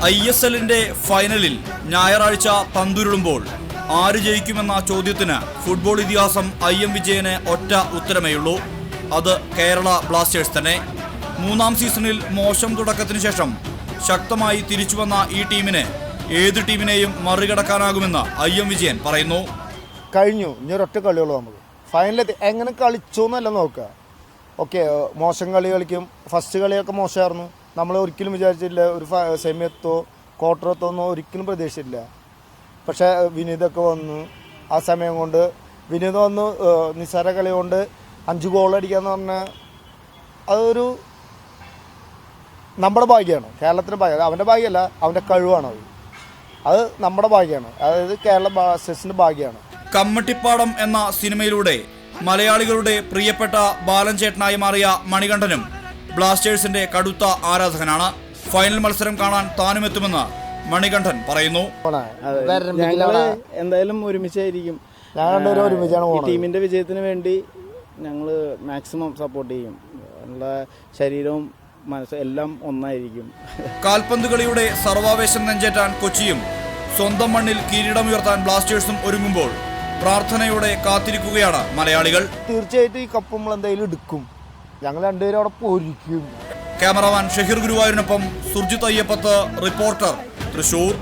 ISLന്റെ ഫൈനലിൽ ഞായറാഴ്ച പന്തുരുളുമ്പോൾ ആര് ജയിക്കുമെന്ന ചോദ്യത്തിന് ഫുട്ബോൾ ഇതിഹാസം IM വിജയന് ഒറ്റ ഉത്തരമേയുള്ളൂ. അത് കേരള ബ്ലാസ്റ്റേഴ്സ് തന്നെ. 3-ാം സീസണിൽ മോശം തുടക്കത്തിന് ശേഷം ശക്തമായി തിരിച്ചുവന്ന ഈ ടീമിന് ഏത് ടീമിനെയും മറികടക്കാനാകുമെന്ന് IM വിജയൻ പറയുന്നു. കഴിഞ്ഞു, ഇനി ഒരൊറ്റ കളിയുള്ളൂ. നമുക്ക് ഫൈനലെത്തി എങ്ങനെ കളിച്ചു എന്നല്ല നോക്കുക. ഓക്കെ, മോശം കളി കളിക്കും. ഫസ്റ്റ് കളിയൊക്കെ മോശമായിരുന്നു. നമ്മൾ ഒരിക്കലും വിചാരിച്ചില്ല ഒരു സെമി എത്തോ ക്വാർട്ടർ എത്തോ ഒന്നും ഒരിക്കലും പ്രതീക്ഷിച്ചില്ല. പക്ഷേ വിനീതൊക്കെ വന്നു. ആ സമയം കൊണ്ട് വിനീത് വന്നു നിസ്സാര കളി കൊണ്ട് 5 ഗോൾ അടിക്കാന്ന് പറഞ്ഞാൽ അതൊരു നമ്മുടെ ഭാഗ്യമാണ്, കേരളത്തിൻ്റെ ഭാഗ്യം. അവൻ്റെ ഭാഗ്യമല്ല, അവൻ്റെ കഴിവാണ്. അത് നമ്മുടെ ഭാഗ്യമാണ്, അതായത് കേരള ബ്ലാസ്റ്റേഴ്സിൻ്റെ ഭാഗ്യമാണ്. കമ്മട്ടിപ്പാടം എന്ന സിനിമയിലൂടെ മലയാളികളുടെ പ്രിയപ്പെട്ട ബാലൻചേട്ടനായി മാറിയ മണികണ്ഠനും ബ്ലാസ്റ്റേഴ്സിന്റെ കടുത്ത ആരാധകനാണ്. ഫൈനൽ മത്സരം കാണാൻ താനുമെത്തുമെന്ന് മണികണ്ഠൻ പറയുന്നു. എന്തായാലും ഒരുമിച്ചായിരിക്കും. ടീമിന്റെ വിജയത്തിന് വേണ്ടി ഞങ്ങൾ മാക്സിമം സപ്പോർട്ട് ചെയ്യും. ഞങ്ങളുടെ ശരീരവും മനസ്സും എല്ലാം ഒന്നായിരിക്കും. കാൽപന്ത് കളിയുടെ സർവാവേശം നെഞ്ചേറ്റാൻ കൊച്ചിയും സ്വന്തം മണ്ണിൽ കിരീടമുയർത്താൻ ബ്ലാസ്റ്റേഴ്സും ഒരുങ്ങുമ്പോൾ പ്രാർത്ഥനയോടെ കാത്തിരിക്കുകയാണ് മലയാളികൾ. തീർച്ചയായിട്ടും ഈ കപ്പ് നമ്മൾ എന്തായാലും എടുക്കും. ഞങ്ങൾ രണ്ടുപേരും അവിടെ പോയിരിക്കും. ക്യാമറമാൻ ഷഹീർ ഗുരുവായൂരിനൊപ്പം സുർജിത് അയ്യപ്പത്ത്, റിപ്പോർട്ടർ, തൃശൂർ.